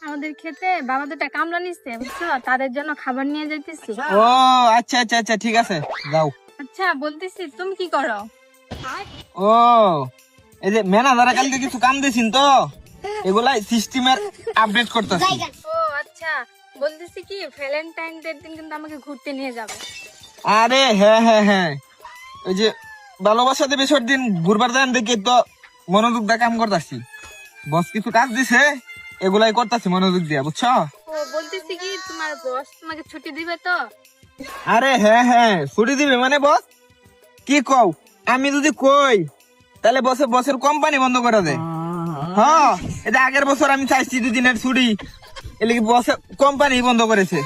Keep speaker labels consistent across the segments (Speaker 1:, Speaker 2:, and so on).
Speaker 1: আমাদের খেতে বাবা দুটা কামলা নিচ্ছে বুঝছো, তাদের জন্য খাবার নিয়ে যাইতেছি।
Speaker 2: ও আচ্ছা আচ্ছা আচ্ছা ঠিক আছে যাও।
Speaker 1: আচ্ছা বলতেছি তুমি কি করো?
Speaker 2: ও এই যে ম্যানেজারে কালকে কিছু কাম দিয়েছেন তো, এগুলাই সিস্টেমের আপডেট করতেছি।
Speaker 1: ও আচ্ছা, বলতেছি কি ভ্যালেন্টাইন ডের দিন কিন্তু আমাকে ঘুরতে নিয়ে যাবে।
Speaker 2: আরে হ্যাঁ হ্যাঁ হ্যাঁ, ওই যে ভালোবাসা দিবসের দিন ঘুরবার যান দেখি তো মনোযোগ দিয়ে কাম করতেছি। বস কিছু কাজ দিছে, এগুলাই করতেছি মনোযোগ দিয়া, বুঝছো?
Speaker 1: ও বলতেছি কি তোমার বস তোমাকে ছুটি দিবে তো?
Speaker 2: আরে হ্যাঁ হ্যাঁ ছুটি দিবে মানে বস কি কও? আমি যদি কই তাহলে বসের কোম্পানি বন্ধ করে দেয়। হ্যাঁ এটা আগের বছর আমি চাইছি 2 দিনের ছুটি, এর লাগি বসের কোম্পানি বন্ধ করেছে।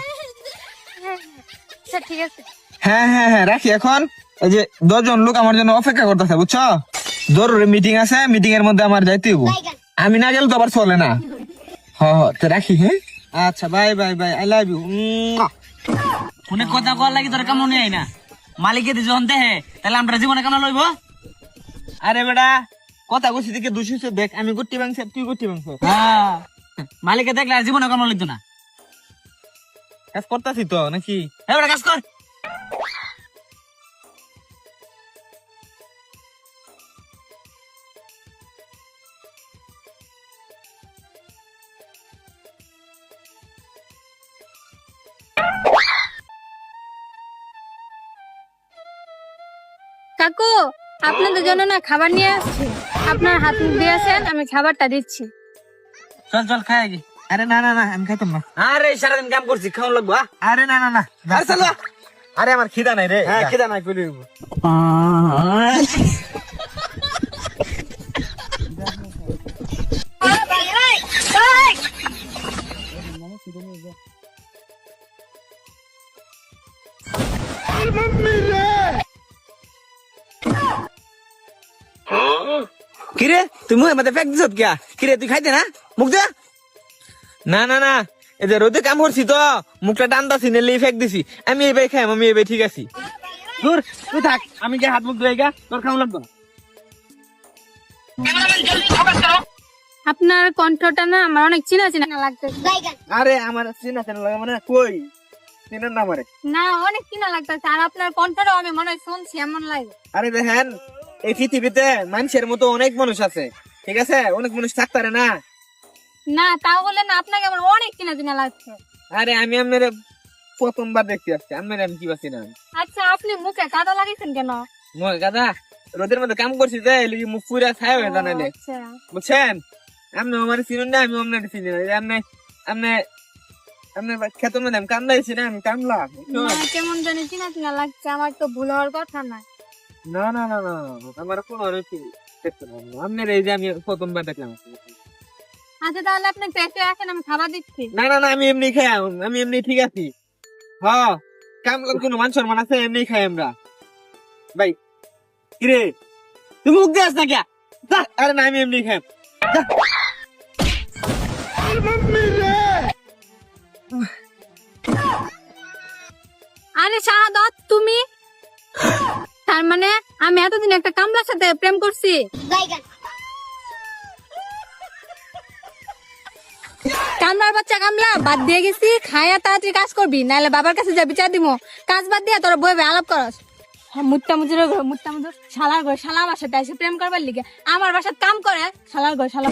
Speaker 1: আচ্ছা ঠিক আছে।
Speaker 2: হ্যাঁ হ্যাঁ হ্যাঁ রাখি এখন। এই যে 10 জন লোক আমার জন্য অপেক্ষা করতেছে, বুঝছো? জরুরি মিটিং আছে, মিটিং এর মধ্যে আমার যাইতে হইব, আমি না গেলে তো আবার চলে না। হ্যাঁ তো রাখি। হ্যাঁ আচ্ছা bye bye bye, I love you.
Speaker 3: অনেক কথা কওয়ার লাগি তোর কেমন নেই না, মালিকে দি যখন দেহে তাহলে আমরা জীবনে কেন লইব?
Speaker 2: আরে বেটা কথা কইছি দিকে দুশিস দেখ, আমি গুটি বাংশ তুই গুটি বাংশ।
Speaker 3: হ্যাঁ মালিকে দেখলে আর জীবনে কেন লইতো না।
Speaker 2: কাজ করতেছি তো নাকি?
Speaker 3: এবারে কাজ কর।
Speaker 1: কাকু আপনাদের জন্য না খাবার নিয়ে আসছি, আপনার হাত মুখ দিয়েছেন, আমি খাবারটা দিচ্ছি।
Speaker 3: চল চল খাই আগে।
Speaker 2: আরে না না না আমি খাইতাম না।
Speaker 3: আরে সারাদিন কাম করছি, খাওয়া লাগবো।
Speaker 2: আরে না না না আরে চল। আরে আমার খিদা নাই রে।
Speaker 3: হ্যাঁ খিদা নাই কইলি। কিরে তুই মুখের মধ্যে ফেক দিছ কিয়া? কিরে তুই খাইতে না? মুখ দে।
Speaker 2: না না না এই যে রোদে কাম করছি তো মুখটা টানতাছি নেলি ফেক দিছি। আমি এই ভাই খাই, আমি এই ভাই ঠিক আছি।
Speaker 3: দূর তুই থাক, আমি গিয়ে হাত মুখ ধুয়ে গা, তোর খাওয়া লাগবো না।
Speaker 1: আপনার কণ্ঠটা না আমার অনেক চিনা চিনা লাগতেছে।
Speaker 2: আরে আমার চিনা চেনা লাগা মানে কই চিনেন না আমারে?
Speaker 1: না অনেক চিনা লাগতেছে, আর আপনার কণ্ঠটাও আমি মনে হয় শুনছি এমন লাগে।
Speaker 2: আরে দেখেন এই পৃথিবীতে মানুষের মতো অনেক মানুষ আছে, ঠিক আছে? অনেক মানুষ থাকতারে না।
Speaker 1: না তাহলে না আপনাকে আমার অনেক চিনা চিনা লাগছে।
Speaker 2: আরে আমি আপনার প্রথমবার দেখতে আসছি, আপনার আমি কি পাচ্ছি না।
Speaker 1: আচ্ছা আপনি মুখে কাদা লাগিয়েছেন কেন?
Speaker 2: মই গাদা রোদের মধ্যে কাম করছি যে এলিগি মুখ পুরা ছায়া হয়ে জানালে,
Speaker 1: আচ্ছা
Speaker 2: বুঝছেন? আপনি আমার চিনুন না, আমি আপনার চিনি না। আপনি আপনি আপনি খেতের মধ্যে আমি কামলাইছি না, আমি কামলা।
Speaker 1: না, কেমন জানি চিনা চিনা লাগছে, আমার তো ভুল হওয়ার কথা না।
Speaker 2: না না না না আমার কোনো আপনার এই যে আমি প্রথমবার দেখলাম।
Speaker 1: আচ্ছা তাহলে আপনি পেটে আসেন, আমি খাবার দিচ্ছি।
Speaker 2: না না না আমি এমনি খাই, আমি এমনি ঠিক আছি। হ্যাঁ কামলার কোনো মান সম্মান আছে? এমনি খাই আমরা ভাই।
Speaker 3: কিরে তুই মুখ দিয়াস না কিয়া?
Speaker 2: আরে না আমি এমনি খাই।
Speaker 1: আরে শাহাদাত তুমি, তার মানে আমি এতদিন একটা কামলার সাথে প্রেম করছি? কামলার বাচ্চা কামলা, বাদ দিয়ে গেছি, খায়া তাড়াতাড়ি কাজ করবি, নাহলে বাবার কাছে যা বিচার দিব। কাজ বাদ দিয়া তোরা বইবে আলাপ করস। মুট্টা মুজুর ঘর, মুট্টা মুজুর শালার ঘর, শালা আমার সাথে এসে প্রেম করবার লিগে আমার বাসায় কাম করে। শালার ঘর শালা।